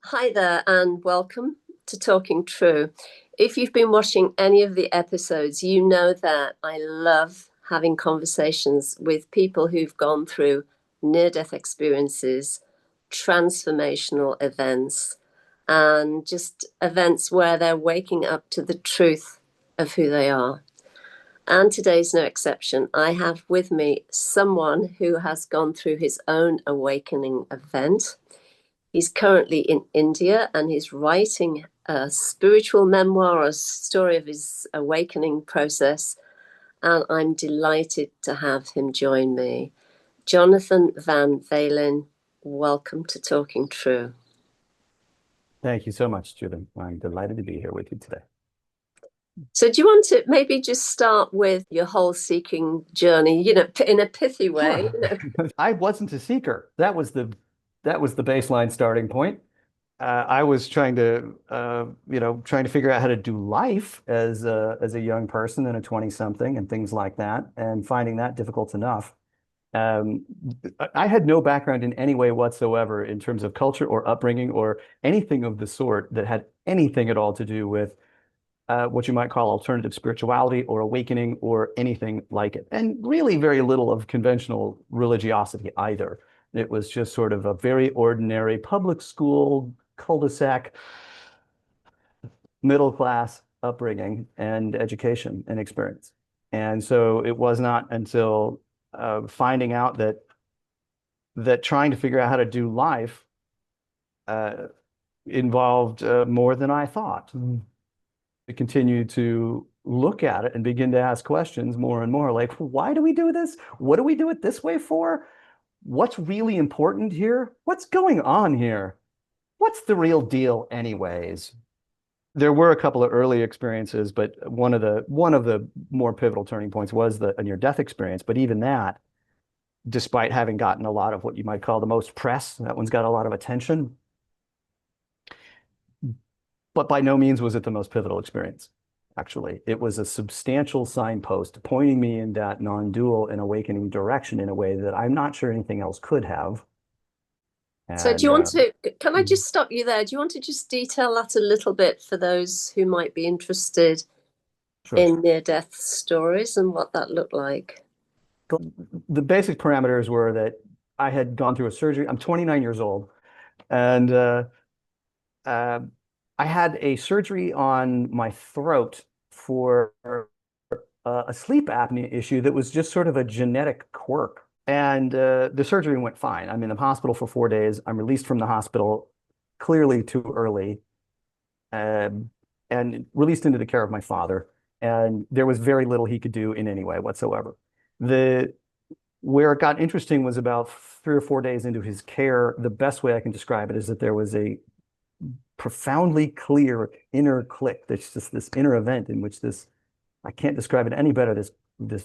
Hi there, and welcome to Talking True. If you've been watching any of the episodes, you know that I love having conversations with people who've gone through near death experiences, transformational events, and just events where they're waking up to the truth of who they are. And today's no exception. I have with me someone who has gone through his own awakening event. He's currently in India and he's writing a spiritual memoir, a story of his awakening process. And I'm delighted to have him join me. Jonathan Van Valin, welcome to Talking True. Thank you so much, Julie. I'm delighted to be here with you today. So, do you want to maybe just start with your whole seeking journey, in a pithy way? Sure. I wasn't a seeker. That was the baseline starting point. I was trying to figure out how to do life as a young person and a 20 something and things like that, and finding that difficult enough. Um, I had no background in any way whatsoever in terms of culture or upbringing or anything of the sort that had anything at all to do with what you might call alternative spirituality or awakening or anything like it. And really very little of conventional religiosity either. It was just sort of a very ordinary public school, cul-de-sac, middle class upbringing and education and experience. And so it was not until finding out that trying to figure out how to do life uh, involved more than I thought. To continue to look at it and begin to ask questions more and more like, why do we do this? What do we do it this way for? What's really important here? What's going on here? What's the real deal anyways? There were a couple of early experiences, but one of the more pivotal turning points was the near-death experience. But even that, despite having gotten a lot of what you might call the most press, that one's got a lot of attention, but by no means was it the most pivotal experience. Actually, it was a substantial signpost pointing me in that non-dual and awakening direction in a way that I'm not sure anything else could have. So, do And you want to? Can I just stop you there? Do you want to just detail that a little bit for those who might be interested sure. in near death stories and what that looked like? The basic parameters were that I had gone through a surgery. I'm 29 years old, and uh, I had a surgery on my throat for a sleep apnea issue that was just sort of a genetic quirk. And the surgery went fine. I'm in the hospital for 4 days. I'm released from the hospital clearly too early, um, and released into the care of my father. And there was very little he could do in any way whatsoever. The Where it got interesting was about 3 or 4 days into his care. The best way I can describe it is that there was a profoundly clear inner click. There's just this inner event in which this, I can't describe it any better, this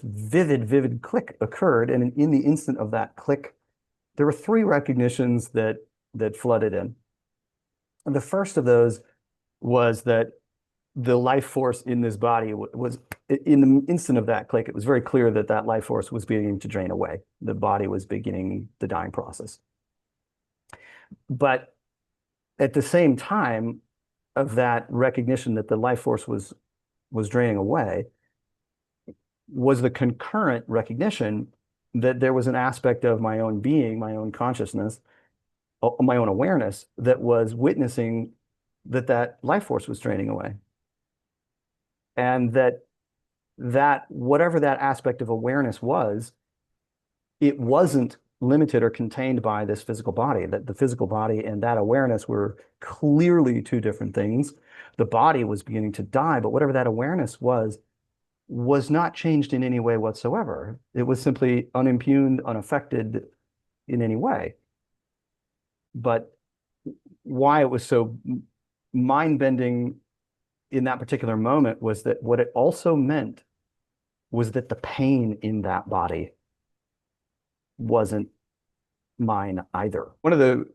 vivid click occurred. And in the instant of that click, there were three recognitions that flooded in. And the first of those was that the life force in this body was, in the instant of that click, it was very clear that that life force was beginning to drain away. The body was beginning the dying process. But at the same time of that recognition that the life force was draining away, was the concurrent recognition that there was an aspect of my own being, my own consciousness, my own awareness that was witnessing that life force was draining away. And that whatever that aspect of awareness was, it wasn't limited or contained by this physical body, that the physical body and that awareness were clearly two different things. The body was beginning to die, but whatever that awareness was not changed in any way whatsoever. It was simply unimpugned, unaffected in any way. But why it was so mind-bending in that particular moment was that what it also meant was that the pain in that body wasn't mine either. One of the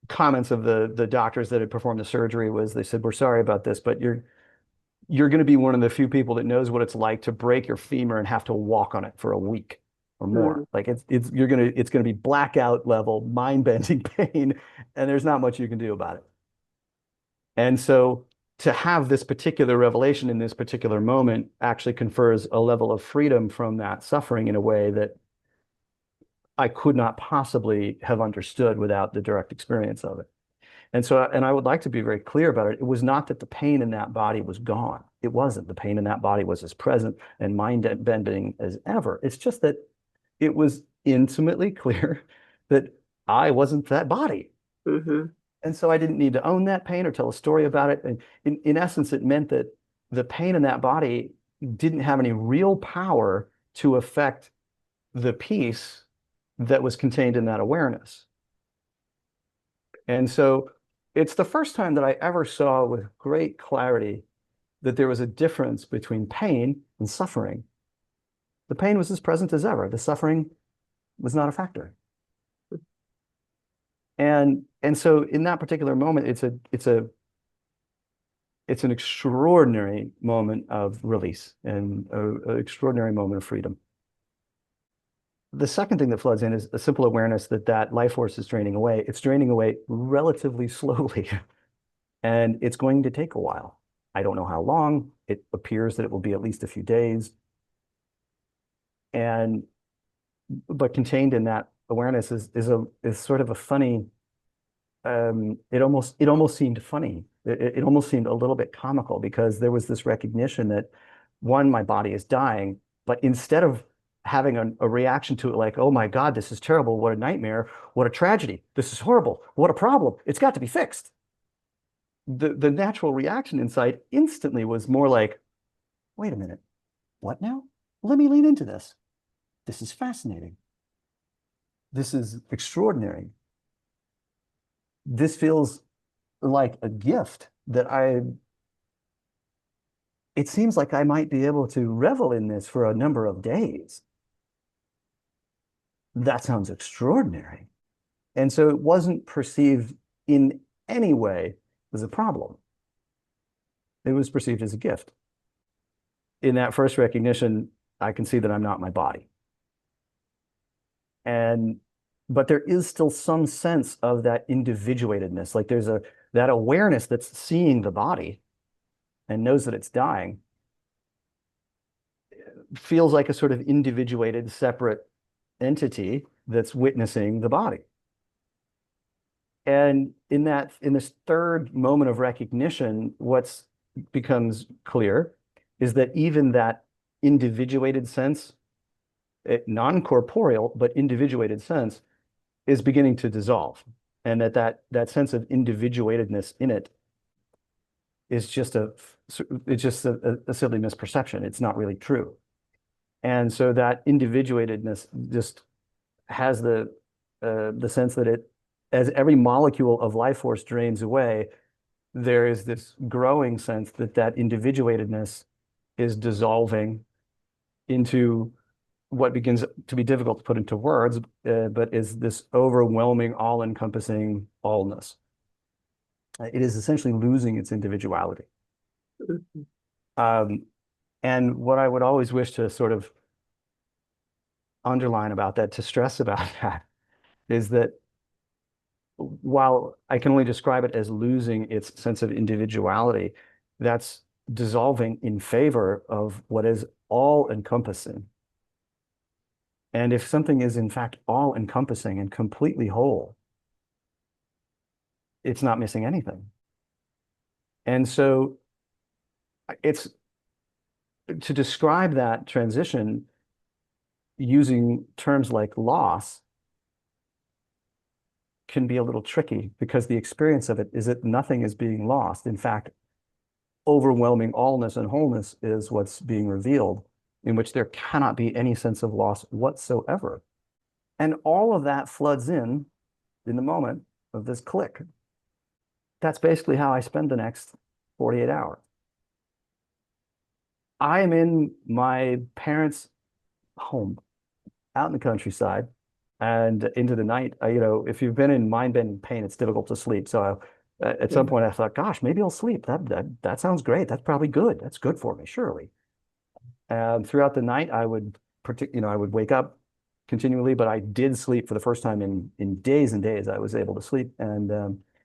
comments of the doctors that had performed the surgery was, they said, "We're sorry about this, but you're going to be one of the few people that knows what it's like to break your femur and have to walk on it for a week or more. Mm. Like it's going to be blackout level, mind-bending pain, and there's not much you can do about it." And so to have this particular revelation in this particular moment actually confers a level of freedom from that suffering in a way that I could not possibly have understood without the direct experience of it. And so, and I would like to be very clear about it. It was not that the pain in that body was gone. It wasn't. The pain in that body was as present and mind-bending as ever. It's just that it was intimately clear that I wasn't that body. Mm-hmm. And so I didn't need to own that pain or tell a story about it. And in essence, it meant that the pain in that body didn't have any real power to affect the peace that was contained in that awareness. And so it's the first time that I ever saw with great clarity that there was a difference between pain and suffering. The pain was as present as ever. The suffering was not a factor. And so in that particular moment, it's an extraordinary moment of release and an extraordinary moment of freedom. The second thing that floods in is a simple awareness that that life force is draining away. It's draining away relatively slowly, and it's going to take a while. I don't know how long. It appears that it will be at least a few days. And but contained in that awareness is sort of a funny. It almost seemed funny. It almost seemed a little bit comical because there was this recognition that one, my body is dying, but instead of having a reaction to it like, oh my God, this is terrible, what a nightmare, what a tragedy, this is horrible, what a problem, it's got to be fixed. The natural reaction inside instantly was more like, wait a minute, what now? Let me lean into this. This is fascinating. This is extraordinary. This feels like a gift that it seems like I might be able to revel in this for a number of days. That sounds extraordinary. And so it wasn't perceived in any way as a problem. It was perceived as a gift. In that first recognition, I can see that I'm not my body. And but there is still some sense of that individuatedness. Like there's that awareness that's seeing the body and knows that it's dying, feels like a sort of individuated, separate entity that's witnessing the body. And in this third moment of recognition, what's becomes clear is that even that individuated sense, non-corporeal, but individuated sense, is beginning to dissolve. And that sense of individuatedness in it is just a silly misperception. It's not really true. And so that individuatedness just has the sense that as every molecule of life force drains away, there is this growing sense that that individuatedness is dissolving into what begins to be difficult to put into words, but is this overwhelming, all-encompassing allness. It is essentially losing its individuality. Mm-hmm. And what I would always wish to sort of underline about that, to stress about that, is that while I can only describe it as losing its sense of individuality, that's dissolving in favor of what is all-encompassing. And if something is in fact all-encompassing and completely whole, it's not missing anything. And so it's to describe that transition using terms like loss can be a little tricky because the experience of it is that nothing is being lost. In fact, overwhelming allness and wholeness is what's being revealed, in which there cannot be any sense of loss whatsoever. And all of that floods in the moment of this click. That's basically how I spend the next 48 hours. I am in my parents' home out in the countryside and into the night. If you've been in mind-bending pain, it's difficult to sleep. So at some point I thought, gosh, maybe I'll sleep. That sounds great. That's probably good. That's good for me, surely. And throughout the night, I would wake up continually, but I did sleep for the first time in days and days. I was able to sleep, and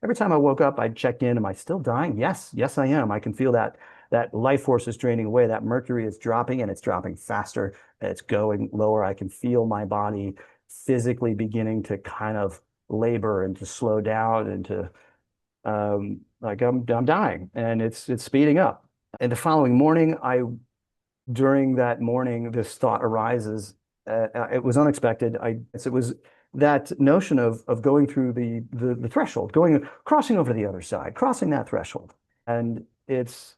every time I woke up, I'd check in. Am I still dying? Yes, yes, I am. I can feel that life force is draining away. That mercury is dropping and it's dropping faster. It's going lower. I can feel my body physically beginning to kind of labor and to slow down and to like I'm dying and it's speeding up. And the following morning, I during that morning, this thought arises. It was unexpected. It was that notion of going through the threshold, going crossing over to the other side, crossing that threshold. And it's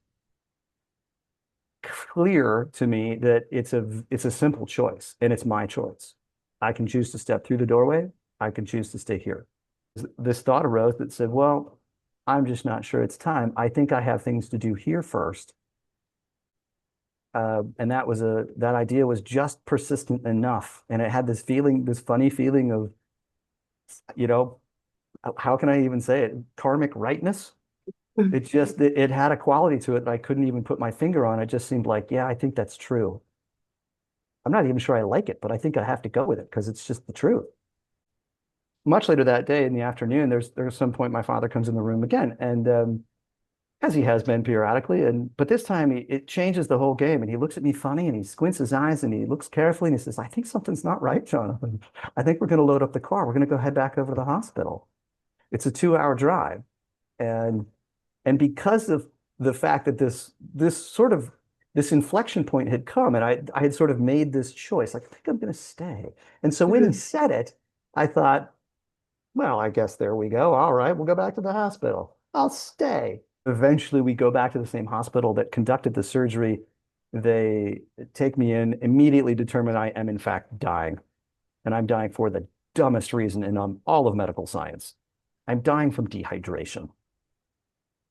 clear to me that it's a simple choice and it's my choice. I can choose to step through the doorway. I can choose to stay here. This thought arose that said, well, I'm just not sure it's time. I think I have things to do here first. And that idea was just persistent enough. And it had this feeling, this funny feeling of, you know, how can I even say it? Karmic rightness. It had a quality to it that I couldn't even put my finger on. It just seemed like, yeah, I think that's true. I'm not even sure I like it, but I think I have to go with it because it's just the truth. Much later that day in the afternoon, there's some point my father comes in the room again, and as he has been periodically, but this time it changes the whole game, and he looks at me funny, and he squints his eyes, and he looks carefully, and he says, "I think something's not right, Jonathan. I think we're going to load up the car. We're going to go head back over to the hospital. It's a 2 hour drive." And because of the fact that this inflection point had come, and I had sort of made this choice, like, I think I'm going to stay. And so when he said it, I thought, well, I guess there we go. All right, we'll go back to the hospital. I'll stay. Eventually, we go back to the same hospital that conducted the surgery. They take me in, immediately determine I am in fact dying. And I'm dying for the dumbest reason in all of medical science. I'm dying from dehydration.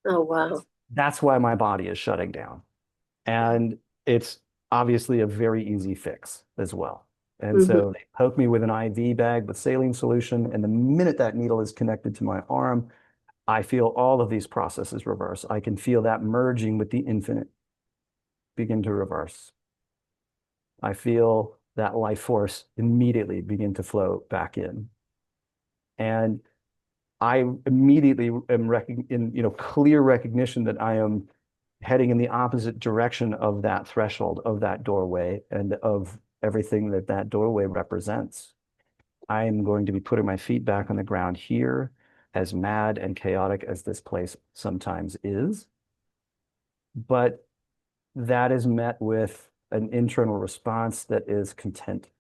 Oh, wow. That's why my body is shutting down. And it's obviously a very easy fix as well. And Mhm. so they poke me with an IV bag with saline solution. And the minute that needle is connected to my arm, I feel all of these processes reverse. I can feel that merging with the infinite begin to reverse. I feel that life force immediately begin to flow back in. And I immediately am in, clear recognition that I am heading in the opposite direction of that threshold, of that doorway, and of everything that that doorway represents. I am going to be putting my feet back on the ground here, as mad and chaotic as this place sometimes is. But that is met with an internal response that is content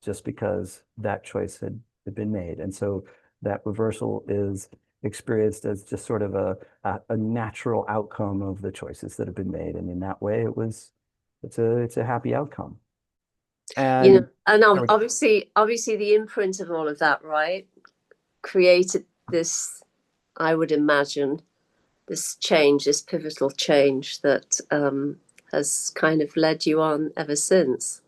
just because that choice had been made. And so that reversal is experienced as just sort of a natural outcome of the choices that have been made. And in that way, it's a happy outcome. And And obviously the imprint of all of that, right, created this, I would imagine, this change, this pivotal change that has kind of led you on ever since.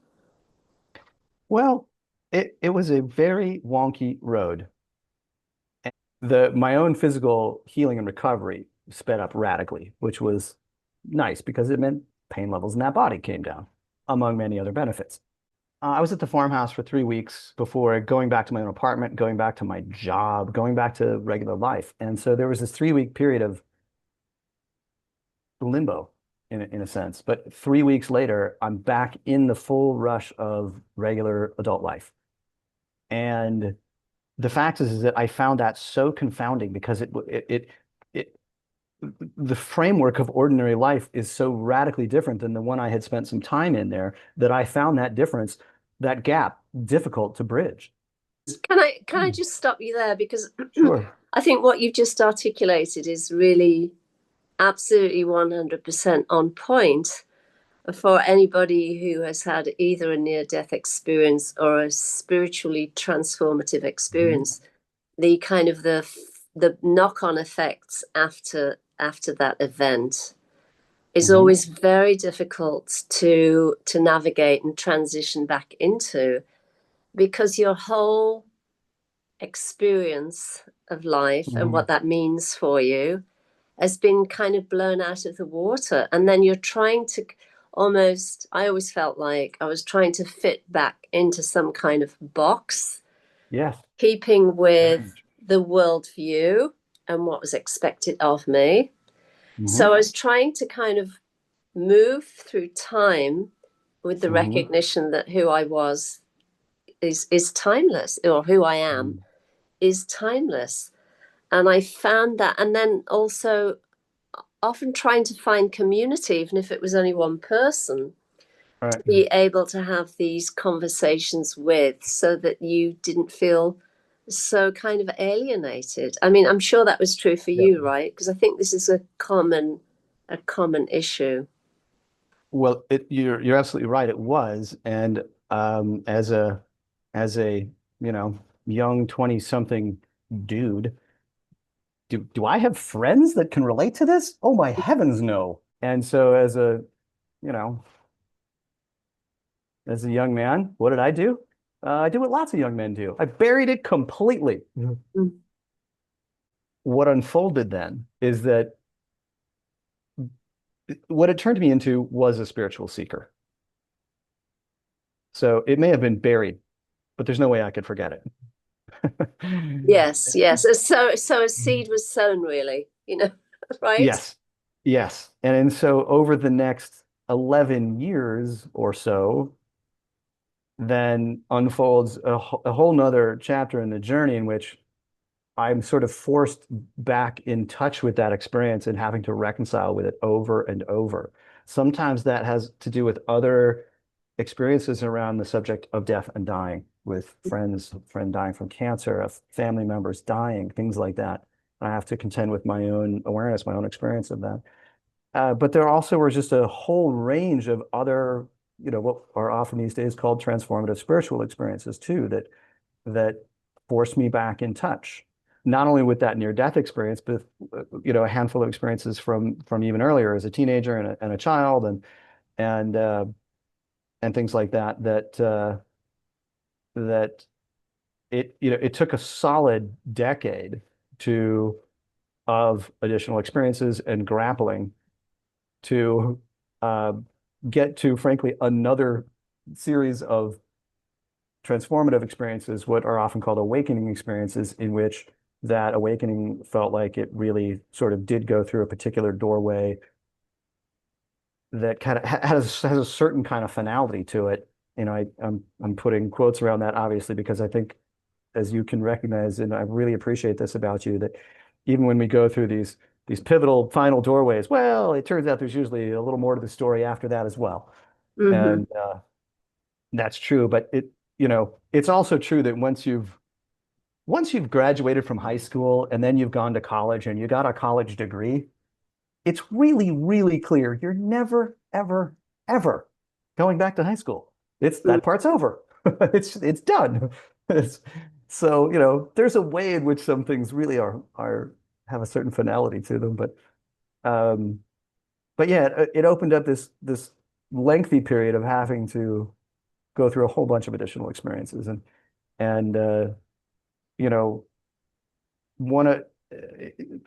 well, it was a very wonky road. My own physical healing and recovery sped up radically, which was nice because it meant pain levels in that body came down, among many other benefits. I was at the farmhouse for 3 weeks before going back to my own apartment, going back to my job, going back to regular life. And so there was this 3 week period of limbo in a sense. But 3 weeks later, I'm back in the full rush of regular adult life. And the fact is that I found that so confounding because it the framework of ordinary life is so radically different than the one I had spent some time in there that I found that difference, that gap, difficult to bridge. Can I just stop you there because Sure. I think what you've just articulated is really absolutely 100% on point for anybody who has had either a near death experience or a spiritually transformative Mhm. experience. The kind of the knock on effects after that event is Mhm. always very difficult to navigate and transition back into, because your whole experience of life and Mhm. what that means for you has been kind of blown out of the water. And then you're trying to almost, I always felt like I was trying to fit back into some kind of box, Yes. keeping Very with much. the worldview and what was expected of me. So Hmm. I was trying to kind of move through time with the Hmm. recognition that who I was is timeless, or who I am Hmm. is timeless. And I found that, and then also often trying to find community, even if it was only one person, All to right. be able to have these conversations with, so that you didn't feel so kind of alienated. I mean, I'm sure that was true for Yeah. you, right? Because I think this is a common issue. Well, you're absolutely right. It was, and as a you know young 20 something dude, do I have friends that can relate to this? Oh my heavens, no. And so you know, as a young man, what did I do? I did what lots of young men do. I buried it completely. Mm. What unfolded then is that what it turned me into was a spiritual seeker. So it may have been buried, but there's no way I could forget it. Yes, yes. So a seed was sown, really, right? Yes, yes. And so over the next 11 years or so, then unfolds a whole nother chapter in the journey in which I'm sort of forced back in touch with that experience and having to reconcile with it over and over. Sometimes that has to do with other experiences around the subject of death and dying, with friends, friend dying from cancer, family members dying, things like that. I have to contend with my own awareness, my own experience of that. But there also were just a whole range of other, what are often these days called transformative spiritual experiences too, that forced me back in touch, not only with that near-death experience, but a handful of experiences from even earlier as a teenager and a child and uh, and things like that. That it took a solid decade to of additional experiences and grappling to uh, get to, frankly, another series of transformative experiences, what are often called awakening experiences, in which that awakening felt like it really sort of did go through a particular doorway that kind of has a certain kind of finality to it. I'm putting quotes around that obviously because I think, as you can recognize, and I really appreciate this about you, that even when we go through these pivotal final doorways, well, it turns out there's usually a little more to the story after that as well. Hmm. And that's true, but it's also true that once you've graduated from high school and then you've gone to college and you got a college degree, it's really, really clear you're never, ever, ever going back to high school. It's that part's over. It's done. It's, so, there's a way in which some things really are have a certain finality to them. Um, but yeah, it opened up this lengthy period of having to go through a whole bunch of additional experiences and you know one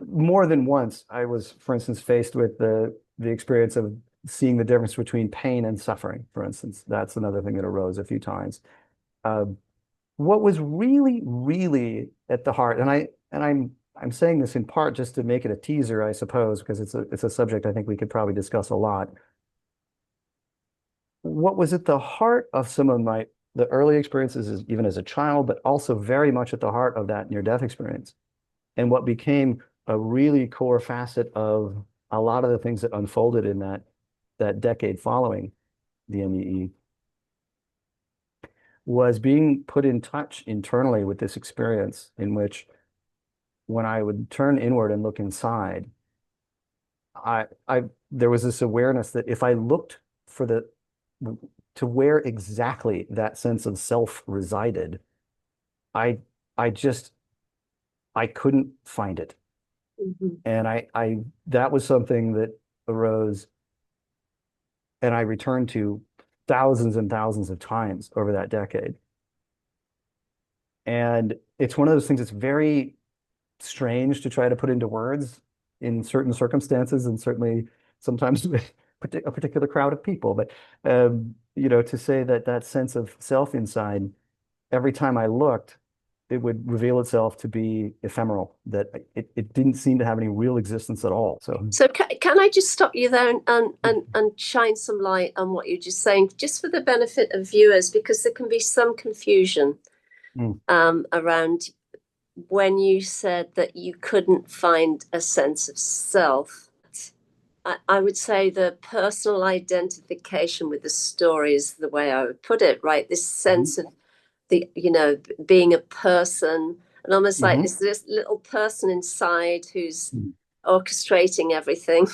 more than once I was, for instance, faced with the experience of seeing the difference between pain and suffering, for instance. That's another thing that arose a few times. Um, what was really, really at the heart, and I'm saying this in part just to make it a teaser, I suppose, because it's a subject I think we could probably discuss a lot. What was at the heart of some of the early experiences, even as a child, but also very much at the heart of that near-death experience, and what became a really core facet of a lot of the things that unfolded in that decade following the NEE, was being put in touch internally with this experience in which, when I would turn inward and look inside, I there was this awareness that if I looked for to where exactly that sense of self resided, I I just I couldn't find it. Hmm. And I that was something that arose and I returned to thousands and thousands of times over that decade. And it's one of those things that's very strange to try to put into words in certain circumstances, and certainly sometimes with a particular crowd of people. But to say that that sense of self inside, every time I looked, it would reveal itself to be ephemeral, that it didn't seem to have any real existence at all. So can I just stop you there and shine some light on what you're just saying, just for the benefit of viewers, because there can be some confusion Mm. Around when you said that you couldn't find a sense of self. I would say the personal identification with the story is the way I would put it, right? This sense of being a person, and almost like this little person inside who's orchestrating everything.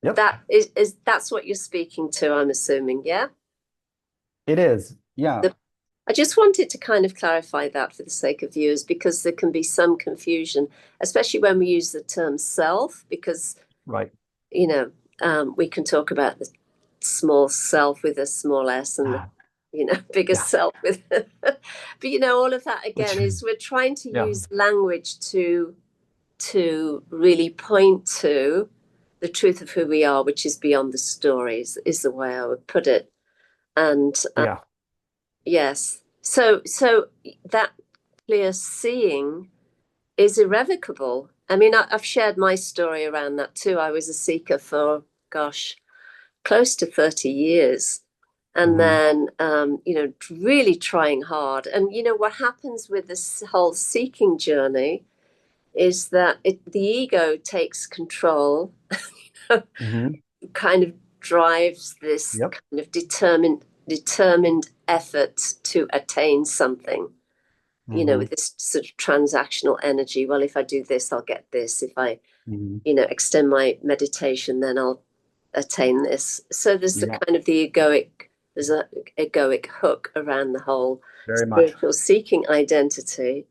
Yep, That is that's what you're speaking to, I'm assuming, yeah? it is. Yeah, I just wanted to kind of clarify that for the sake of viewers, because there can be some confusion, especially when we use the term self, because right. you know, we can talk about the small self with a small s and the, bigger Yeah, self with, but all of that again which, is we're trying to yeah. use language to really point to the truth of who we are, which is beyond the stories, is the way I would put it. And Yeah. yes, so that clear seeing is irrevocable. I mean, I've shared my story around that too. I was a seeker for, gosh, close to 30 years. And then, really trying hard. And, what happens with this whole seeking journey is that the ego takes control, hmm kind of drives this Yep. kind of determined effort to attain something, hmm with this sort of transactional energy. Well, if I do this, I'll get this. If I, hmm extend my meditation, then I'll attain this. So there's the Yeah, kind of there's a egoic hook around the whole very much. spiritual seeking identity.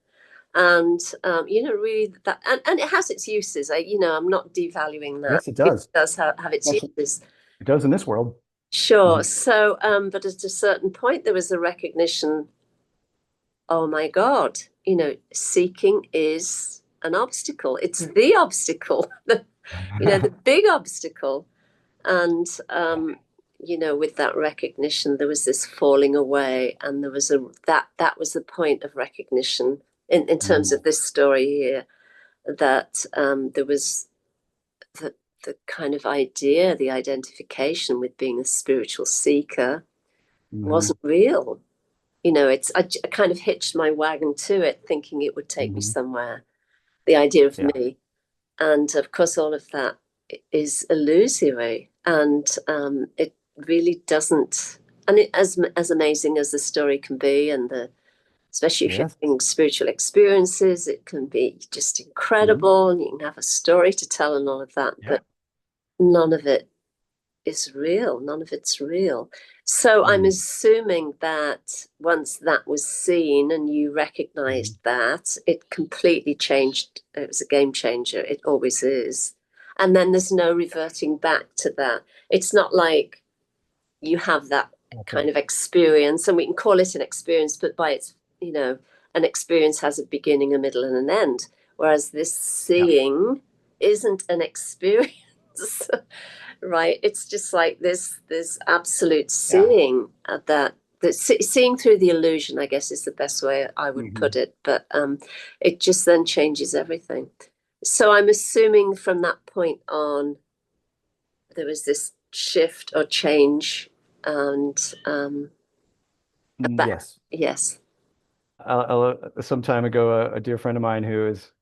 And really that, and it has its uses. I'm not devaluing that. Yes, it It does. does have its Especially uses. it does in this world. Sure. hmm So, but at a certain point, there was a recognition, oh my God, seeking is an obstacle. It's the obstacle, the big obstacle. And, with that recognition, there was this falling away, and there was that was the point of recognition in terms of this story here, that there was the, the kind of idea, the identification with being a spiritual seeker hmm wasn't real. I kind of hitched my wagon to it, thinking it would take me hmm somewhere. The idea of Yeah. me, and of course, all of that is illusory, and it really doesn't. And as amazing as the story can be, and especially if you're Yes. having spiritual experiences, it can be just hmm incredible, and you can have a story to tell and all of that. Yeah. But none of it is real. None of it's real. So I'm Mm. assuming that once that was seen and you hmm recognized that, it completely changed. It was a game changer. It always is. And then there's no reverting back to that. It's not like you have that That's kind right. of experience, and we can call it an experience, but by its, an experience has a beginning, a middle, and an end. Whereas this Yeah. seeing isn't an experience. Right, it's just like this absolute Yeah. seeing, that seeing through the illusion, I guess, is the best way I would hmm put it. But it just then changes everything. So I'm assuming from that point on there was this shift or change, and Yes. yes. Some time ago, a dear friend of mine who is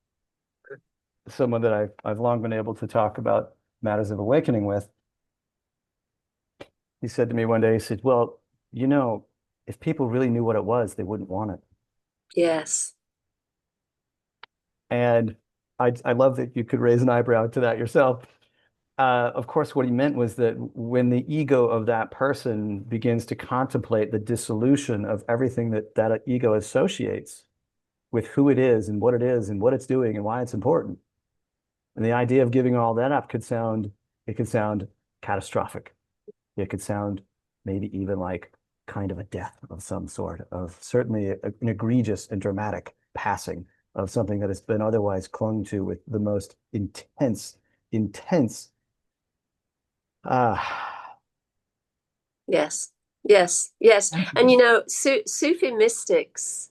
someone that I've long been able to talk about matters of awakening with, he said to me one day, he said, "Well, you know, if people really knew what it was, they wouldn't want it." Yes. And I love that you could raise an eyebrow to that yourself. Of course, what he meant was that when the ego of that person begins to contemplate the dissolution of everything that that ego associates with who it is and what it is and what it's doing and why it's important, and the idea of giving all that up it could sound catastrophic. It could sound maybe even like kind of a death of some sort, of certainly an egregious and dramatic passing of something that has been otherwise clung to with the most intense uh, Yes. Yes. Yes. And Sufi mystics.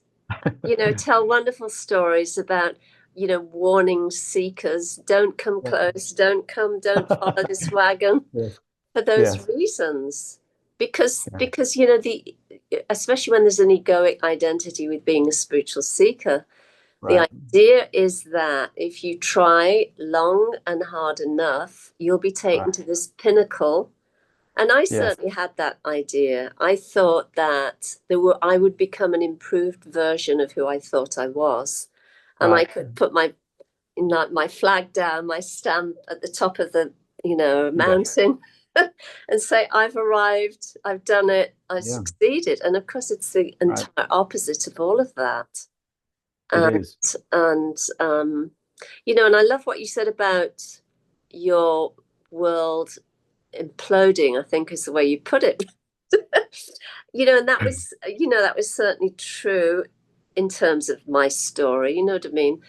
tell wonderful stories about, warning seekers, don't come Yeah. close, don't follow this wagon Yes. for those Yes. reasons. Because, Yeah. because, especially when there's an egoic identity with being a spiritual seeker, the Right. idea is that if you try long and hard enough, you'll be taken Right. to this pinnacle. And I Yes. certainly had that idea. I thought that I would become an improved version of who I thought I was. And I Right. could put my flag down, my stamp at the top of the, Yes. mountain and say, I've arrived, I've done it, I've Yeah. succeeded. And of course, it's the Right. entire opposite of all of that. It And is. and and I love what you said about your world imploding, I think is the way you put it. And that was certainly true in terms of my story, you know what I mean?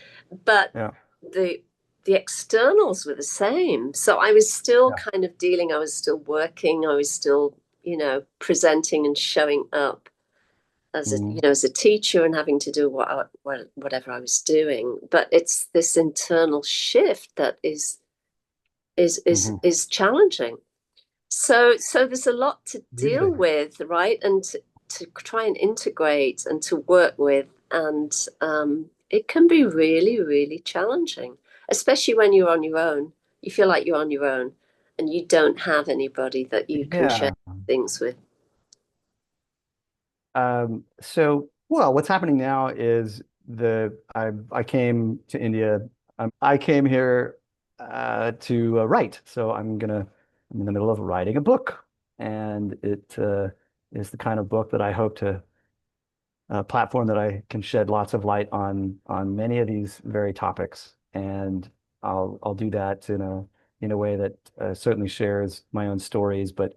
But Yeah. the the externals were the same. So I was still Yeah. kind of dealing, I was still working, I was still, presenting and showing up as a Mhm. as a teacher and having to do whatever I was doing. But it's this internal shift that is is Mhm. is challenging. So there's a lot to deal Hugely. with, right? And to try and integrate and to work with. And it can be really, really challenging, especially when you're on your own. You feel like you're on your own and you don't have anybody that you can share Yeah. things with. So, well, what's happening now is I came to India. I came here to write. So I'm in the middle of writing a book, and it is the kind of book that I hope to platform that I can shed lots of light on many of these very topics, and I'll do that in a way that certainly shares my own stories, but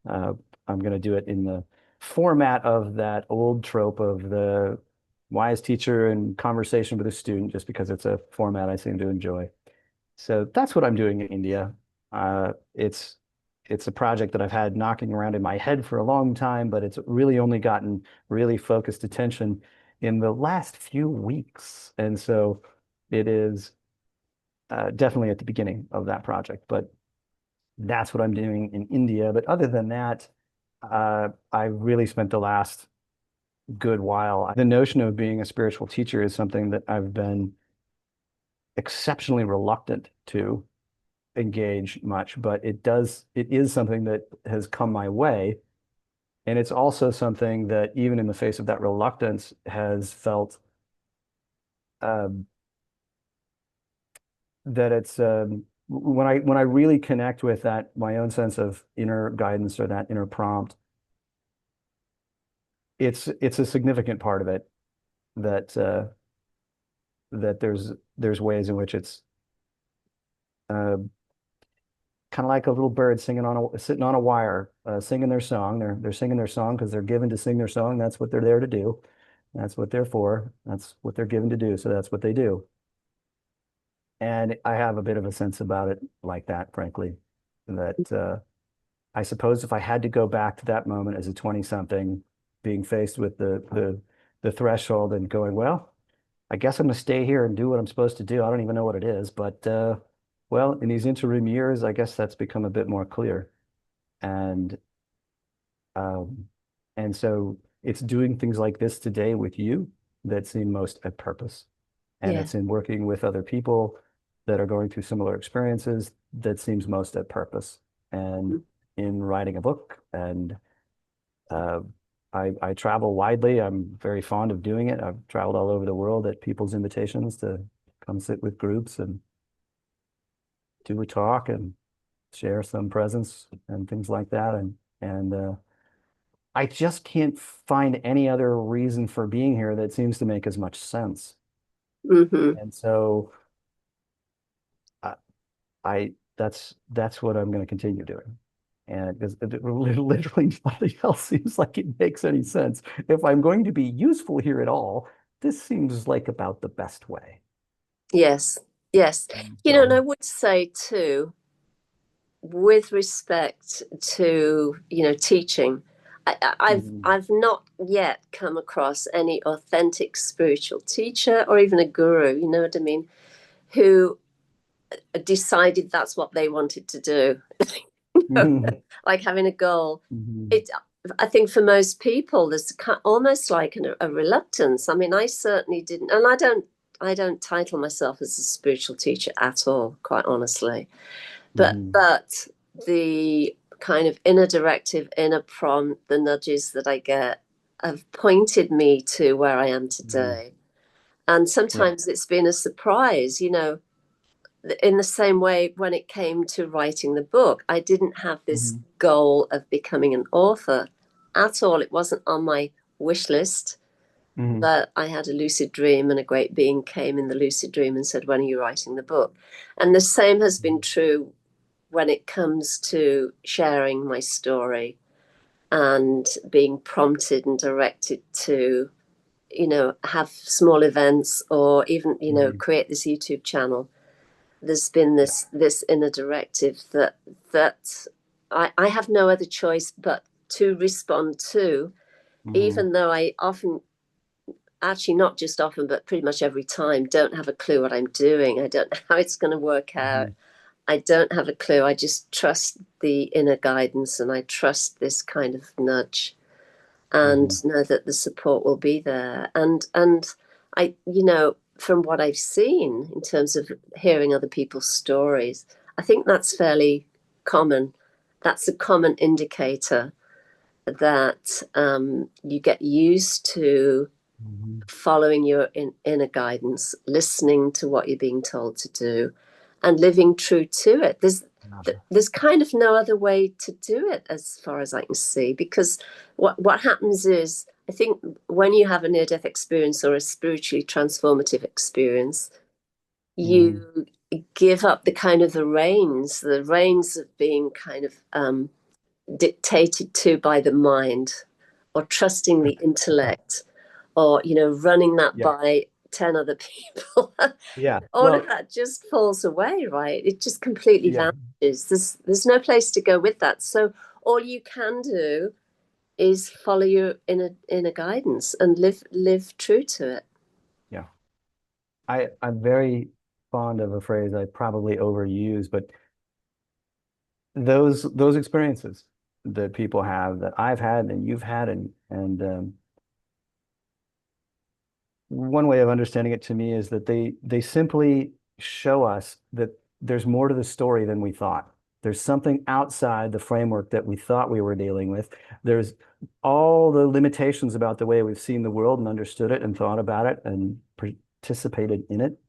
uh, I'm going to do it in the format of that old trope of the wise teacher and conversation with a student, just because it's a format I seem to enjoy. So that's what I'm doing in India. It's a project that I've had knocking around in my head for a long time, but it's really only gotten really focused attention in the last few weeks. And so it is definitely at the beginning of that project. But that's what I'm doing in India. But other than that, I really spent the last good while. The notion of being a spiritual teacher is something that I've been exceptionally reluctant to engage much, but it is something that has come my way. And it's also something that, even in the face of that reluctance, has felt um, that it's when I really connect with that, my own sense of inner guidance or that inner prompt, it's a significant part of it that that there's ways in which it's uh, kind of like a little bird sitting on a wire, singing their song. They're singing their song because they're given to sing their song. That's what they're there to do. That's what they're for. That's what they're given to do. So that's what they do. And I have a bit of a sense about it like that, frankly, that I suppose if I had to go back to that moment as a 20 something, being faced with the threshold and going, well, I guess I'm going to stay here and do what I'm supposed to do. I don't even know what it is, but well, in these interim years, I guess that's become a bit more clear. And um, and so it's doing things like this today with you that seem most at purpose. And Yeah. it's in working with other people that are going through similar experiences that seems most at purpose. And in writing a book, and uh, I travel widely. I'm very fond of doing it. I've traveled all over the world at people's invitations to come sit with groups and do a talk and share some presence and things like that. And I just can't find any other reason for being here that seems to make as much sense. Hmm. And so I, I that's what I'm going to continue doing. And because literally nothing else seems like it makes any sense. If I'm going to be useful here at all, this seems like about the best way. Yes. Yes. And And I so, would say too, with respect to, teaching, Mhm. I've not yet come across any authentic spiritual teacher or even a guru, you know what I mean, who decided that's what they wanted to do. Mhm. Like having a goal. Mhm. It, I think for most people, there's almost like a reluctance. I mean, I certainly didn't, and I don't title myself as a spiritual teacher at all, quite honestly. Mhm. But the kind of inner directive, inner prompt, the nudges that I get have pointed me to where I am Mhm. today. And Yeah. sometimes it's been a surprise, you know, in the same way when it came to writing the book, I didn't have this Mhm. goal of becoming an author at all. It wasn't on my wish list, Mhm. but I had a lucid dream, and a great being came in the lucid dream and said, "When are you writing the book?" And the same has been true when it comes to sharing my story and being prompted and directed to, you know, have small events or even, you know, Mhm. create this YouTube channel. There's been Yeah. this inner directive that I have no other choice but to respond to, Mhm. even though I often, actually not just often, but pretty much every time, don't have a clue what I'm doing. I don't know how it's going to work out. Mhm. I don't have a clue. I just trust the inner guidance, and I trust this kind of nudge, and Mhm. know that the support will be there. And I, you know, from what I've seen in terms of hearing other people's stories, I think that's fairly common. That's a common indicator that you get used to Mhm. following your inner guidance, listening to what you're being told to do, and living true to it. Gotcha. There's kind of no other way to do it, as far as I can see, because what happens is, I think when you have a near death experience or a spiritually transformative experience, Mhm. you give up the reins of being kind of dictated to by the mind, or trusting the intellect, or, you know, running that Yeah. by 10 other people. Yeah. All of Well, that just falls away, right? It just completely yeah. vanishes. There's no place to go with that. So all you can do is follow your inner guidance and live true to it. Yeah. I'm very fond of a phrase I probably overuse, but those experiences that people have that I've had and you've had and one way of understanding it to me is that they simply show us that there's more to the story than we thought. There's something outside the framework that we thought we were dealing with. There's all the limitations about the way we've seen the world and understood it and thought about it and participated in it.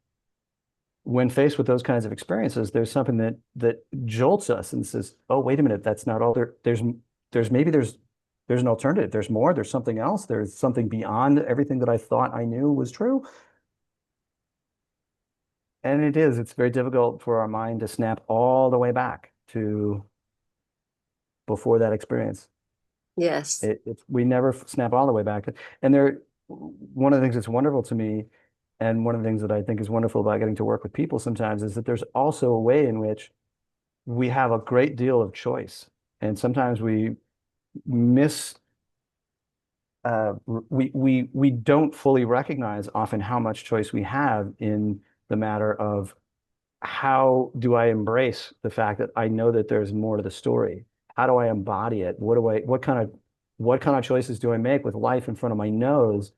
When faced with those kinds of experiences, there's something that jolts us and says, "Oh, wait a minute, that's not all there. There's an alternative. There's more. There's something else. There's something beyond everything that I thought I knew was true." And it is. It's very difficult for our mind to snap all the way back to before that experience. Yes. We never snap all the way back. And one of the things that's wonderful to me, and one of the things that I think is wonderful about getting to work with people sometimes is that there's also a way in which we have a great deal of choice. And sometimes we miss we don't fully recognize often how much choice we have in the matter of how do I embrace the fact that I know that there's more to the story? How do I embody it? What kind of choices do I make with life in front of my nose?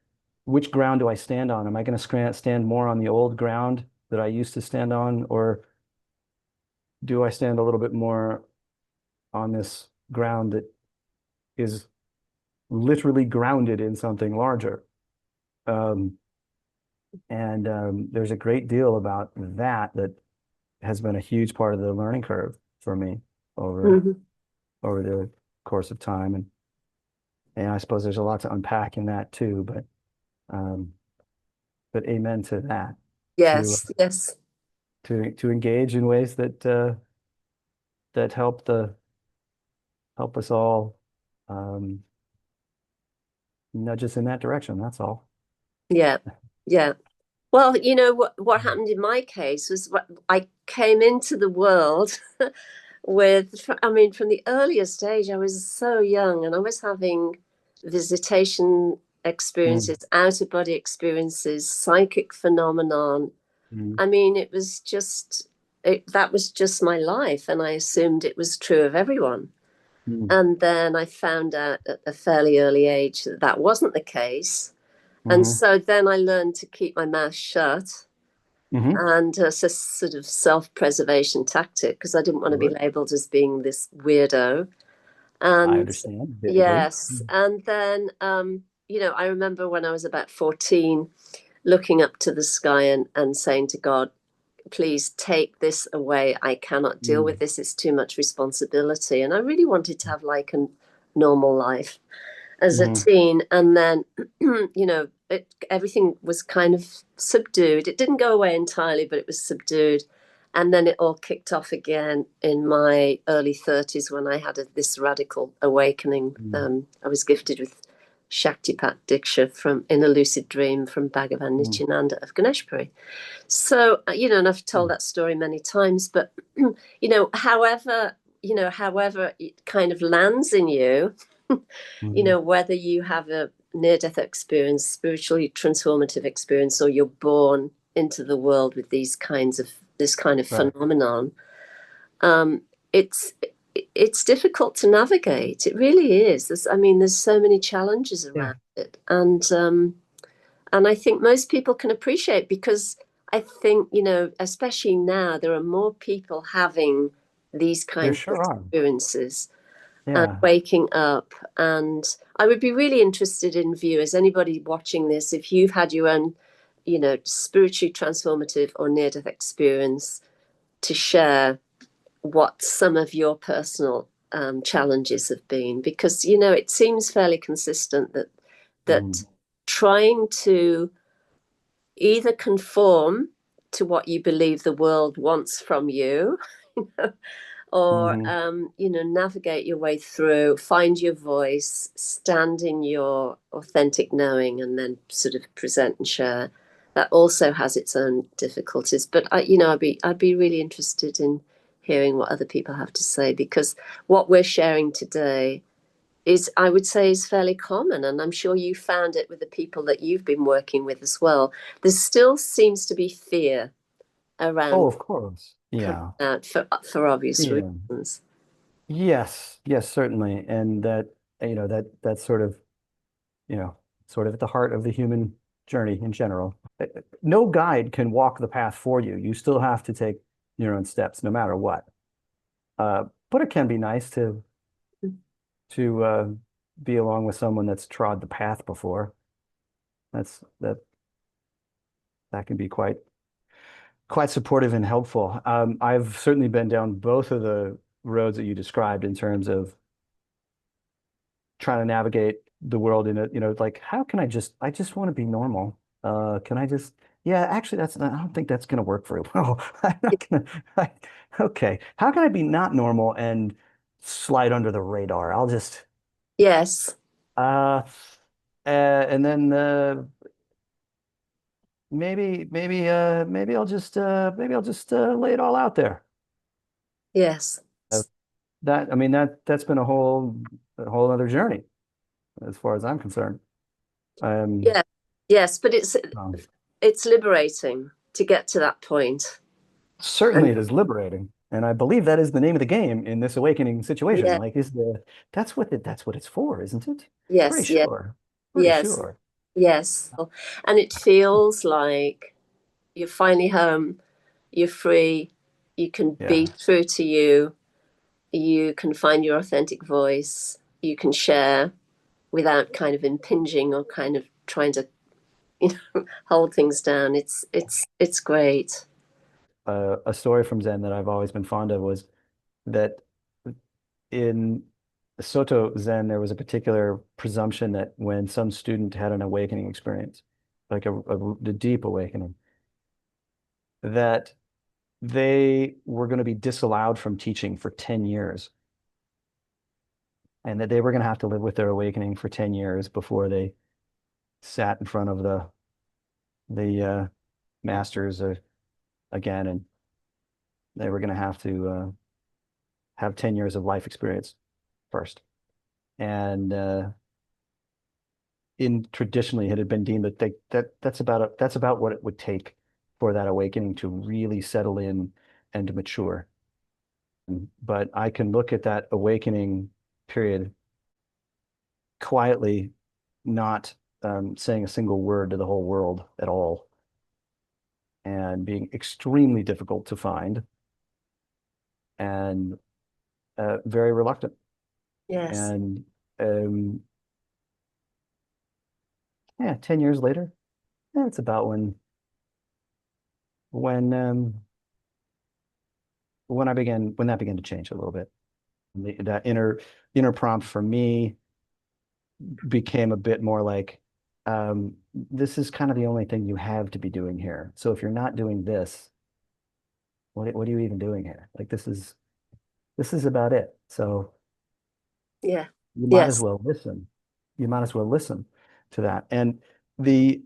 Which ground do I stand on? Am I going to stand more on the old ground that I used to stand on, or do I stand a little bit more on this ground that is literally grounded in something larger? Um, and there's a great deal about that has been a huge part of the learning curve for me over Mhm. over the course of time. And I suppose there's a lot to unpack in that too, um, but amen to that, to Yes. Yes. to engage in ways that help us all um, nudge us in that direction. That's all. Yeah. Yeah. Well, you know what happened in my case was, I came into the world I mean, from the earliest age, I was so young and I was having visitation Mm, experiences, out of body experiences, psychic phenomenon. mm, I mean, that was just my life. And I assumed it was true of everyone. mm, And then I found out at a fairly early age that that wasn't the case. And hmm so then I learned to keep my mouth shut, hmm and it's a sort of self-preservation tactic because I didn't want to be Sure. labeled as being this weirdo. I And understand vividly. yes, and then I remember when I was about 14, looking up to the sky and saying to God, please take this away. I cannot deal with Mm, this. It's too much responsibility. And I really wanted to have like a normal life as a hmm teen. And then, everything was kind of subdued. It didn't go away entirely, but it was subdued. And then it all kicked off again in my early 30s when I had this radical awakening. mm, I was gifted with Shaktipat Diksha from in a lucid dream from Bhagavan mm, Nityananda of Ganeshpuri. So, and I've told mm, that story many times, but, however it kind of lands in you, mhm. whether you have a near death experience, spiritually transformative experience, or you're born into the world with this kind of Right. phenomenon, um, it's, it's difficult to navigate. It really is. There's so many challenges Yeah. around it. And I think most people can appreciate because I think, especially now, there are more people having these There kinds of sure are. experiences and Yeah. waking up. And I would be really interested in viewers, anybody watching this, if you've had your own, spiritually transformative or near death experience, to share what some of your personal challenges have been, because, it seems fairly consistent that Mm, trying to either conform to what you believe the world wants from you, or hmm navigate your way through, find your voice, stand in your authentic knowing, and then sort of present and share. That also has its own difficulties, but I'd be really interested in hearing what other people have to say, because what we're sharing today is, I would say, is fairly common, and I'm sure you found it with the people that you've been working with as well. There still seems to be fear Oh, around of course. coming Yeah. out for obvious Yeah. reasons. Yes. Yes, certainly. And that's sort of, sort of at the heart of the human journey in general. No guide can walk the path for you. You still have to take your own steps, no matter what. But it can be nice to be along with someone that's trod the path before. That can be quite supportive and helpful. I've certainly been down both of the roads that you described in terms of trying to navigate the world in like, how can I just want to be normal. Can I just, yeah, actually, I don't think that's going to work very well. I'm not going to, okay. How can I be not normal and slide under the radar? I'll just, Yes, uh, and then, maybe I'll just lay it all out there. yes, Uh, I mean, that's been a whole other journey as far as I'm concerned. Um, yeah, yes. But it's um, it's liberating to get to that point. Certainly And it is liberating. And I believe that is the name of the game in this awakening situation. yeah, Like, that's what it's for, isn't it? Pretty yes, yes, sure. Pretty yes, sure. yes. And it feels like you're finally home. You're free. You can be Yeah. true to you. You can find your authentic voice. You can share without kind of impinging or kind of trying to, hold things down. It's great. A story from Zen that I've always been fond of was that in Soto Zen, there was a particular presumption that when some student had an awakening experience, like a deep awakening, that they were going to be disallowed from teaching for 10 years and that they were going to have to live with their awakening for 10 years before they sat in front of the masters again, and they were going to have 10 years of life experience first. And in traditionally it had been deemed that that's about what it would take for that awakening to really settle in and to mature. But I can look at that awakening period quietly, not saying a single word to the whole world at all, and being extremely difficult to find and very reluctant. Yes. And um, yeah, 10 years later, yeah, it's about when when that began to change a little bit. That inner prompt for me became a bit more like, this is kind of the only thing you have to be doing here. So if you're not doing this, what are you even doing here? Like this is about it. So Yeah. you might as Yes. well listen. You might as well listen to that. And the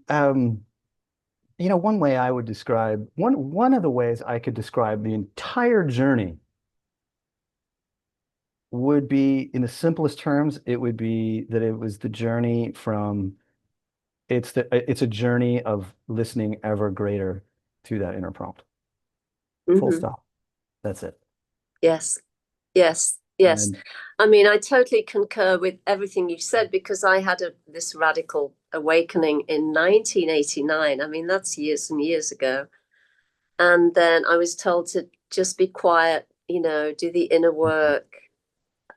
one way I would describe one of the ways I could describe the entire journey would be in the simplest terms, it would be that it was the journey from it's a journey of listening ever greater to that inner prompt. Full Hmm. stop. That's it. Yes. Yes. Yes. And I mean, I totally concur with everything you've said because I had this radical awakening in 1989. I mean, that's years and years ago. And then I was told to just be quiet, do the inner work.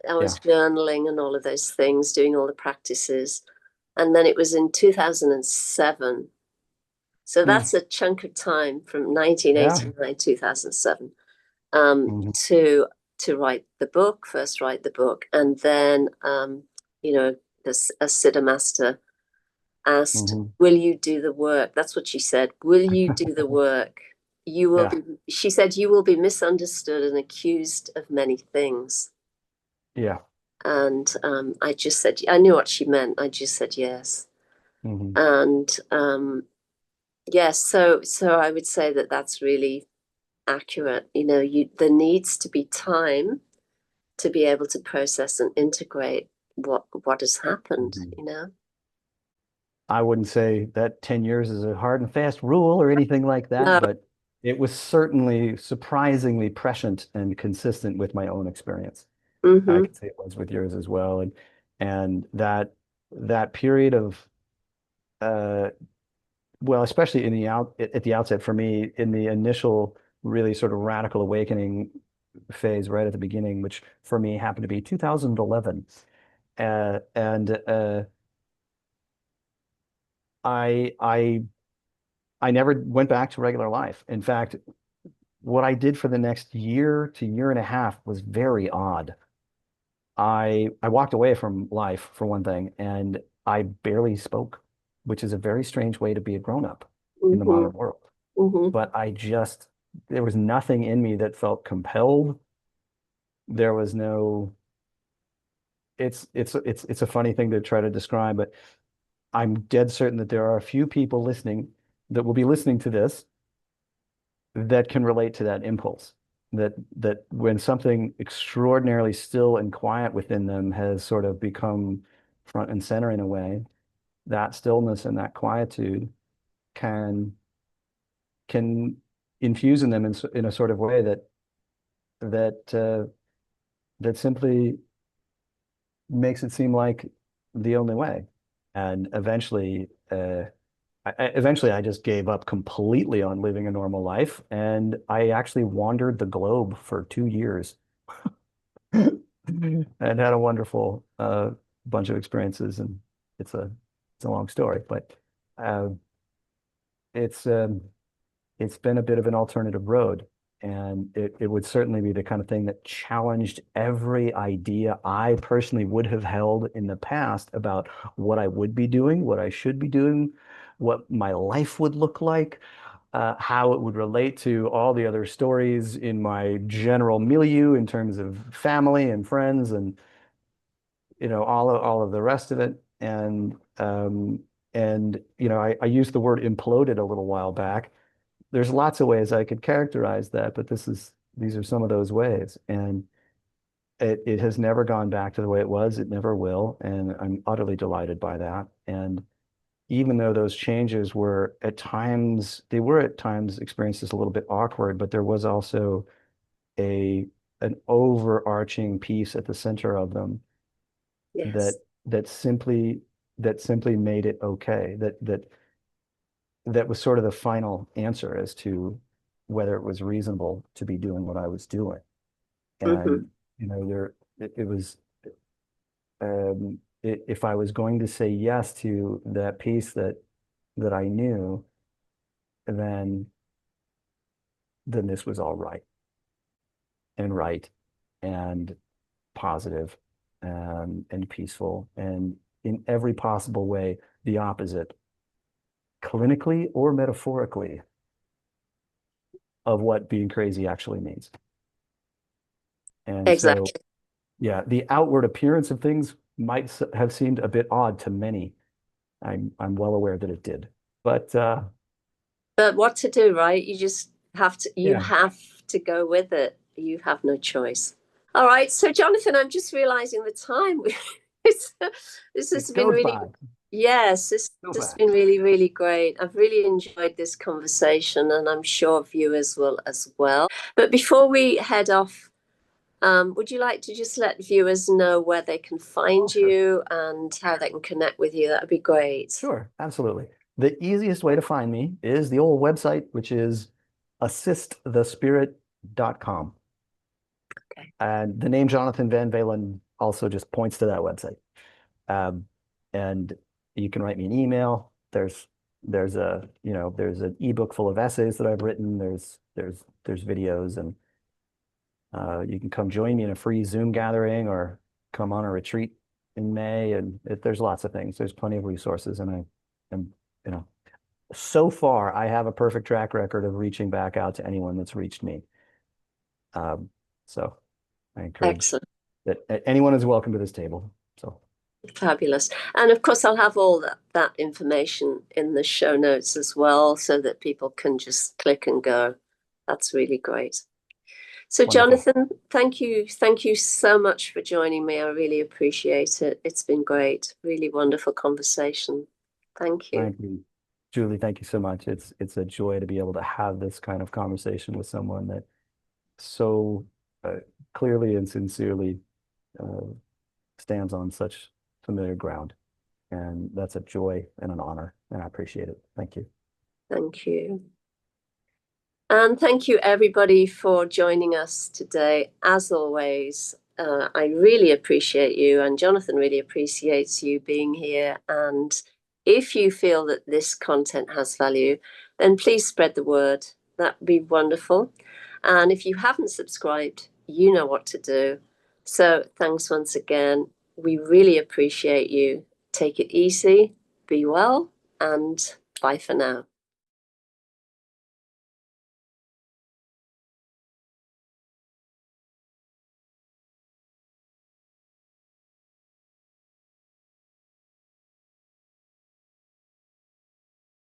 I yeah. was journaling and all of those things, doing all the practices. And then it was in 2007. So Mm. that's a chunk of time from Yeah. 1989, 2007, Hmm. to write the book, first write the book. And then, you know, a Siddha master asked, Hmm. will you do the work? That's what she said. Will you do the work? You will Yeah. be, she said, you will be misunderstood and accused of many things. Yeah. And I just said, I knew what she meant. I just said yes. Hmm. And yes, so I would say that that's really accurate. There needs to be time to be able to process and integrate what has happened, Hmm. you know? I wouldn't say that 10 years is a hard and fast rule or anything like that, No. but it was certainly surprisingly prescient and consistent with my own experience. I Mm-hmm. could say it was with yours as well. And that period of uh well, especially at the outset for me, in the initial really sort of radical awakening phase right at the beginning, which for me happened to be 2011. And I I I never went back to regular life. In fact, what I did for the next year to year and a half was very odd. I walked away from life for one thing, and I barely spoke, which is a very strange way to be a grown-up in the Mm-hmm. modern world. Mm-hmm. But there was nothing in me that felt compelled. There was no, it's a funny thing to try to describe, but I'm dead certain that there are a few people listening that will be listening to this that can relate to that impulse. That when something extraordinarily still and quiet within them has sort of become front and center in a way, that stillness and that quietude can can infuse in them in a sort of way that that simply makes it seem like the only way. And eventually I just gave up completely on living a normal life, and I actually wandered the globe for 2 years and had a wonderful bunch of experiences. And it's a it's a long story, but uh, it's um, it's been a bit of an alternative road. And it would certainly be the kind of thing that challenged every idea I personally would have held in the past about what I would be doing, what I should be doing, what my life would look like, how it would relate to all the other stories in my general milieu in terms of family and friends and all of the rest of it. And I used the word imploded a little while back. There's lots of ways I could characterize that, but these are some of those ways. And it has never gone back to the way it was. It never will. And I'm utterly delighted by that. And even though those changes were at times, they were at times experienced as a little bit awkward, but there was also a an overarching piece at the center of them that Yes. that simply that simply made it okay. That was sort of the final answer as to whether it was reasonable to be doing what I was doing. Hmm. And it was if I was going to say yes to that piece that I knew, then this was all right and positive and peaceful and in every possible way the opposite, clinically or metaphorically, of what being crazy actually means. And so, Exactly. yeah, the outward appearance of things might have seemed a bit odd to many. I'm well aware that it did, but But what to do, right? You just you yeah, have to go with it. You have no choice. All right. So, Jonathan, I'm just realizing the time. It's, this has it been goes really, by yes, this so has fast. been really, really great. I've really enjoyed this conversation, and I'm sure viewers will as well. But before we head off, would you like to just let viewers know where they can Oh, find sure. you and how they can connect with you? That would be great. Sure, absolutely. The easiest way to find me is the old website, which is assistthespirit.com. Okay. And the name Jonathan Van Valin also just points to that website. Um, and you can write me an email. There's an ebook full of essays that I've written. There's videos, and you can come join me in a free Zoom gathering or come on a retreat in May. And there's lots of things. There's plenty of resources, and am, you know, so far I have a perfect track record of reaching back out to anyone that's reached me. Um, so I encourage Excellent. that anyone is welcome to this table. So Fabulous. And of course, I'll have all that information in the show notes as well so that people can just click and go. That's really great. So, wonderful. Jonathan, thank you. Thank you so much for joining me. I really appreciate it. It's been great. Really wonderful conversation. Thank you. Thank you, Julie. Thank you so much. It's a joy to be able to have this kind of conversation with someone that so uh, clearly and sincerely uh, stands on such familiar ground. And that's a joy and an honor, and I appreciate it. Thank you. Thank you. And thank you, everybody, for joining us today. As always, I really appreciate you, and Jonathan really appreciates you being here. And if you feel that this content has value, then please spread the word. That would be wonderful. And if you haven't subscribed, you know what to do. So thanks once again. We really appreciate you. Take it easy, be well, and bye for now.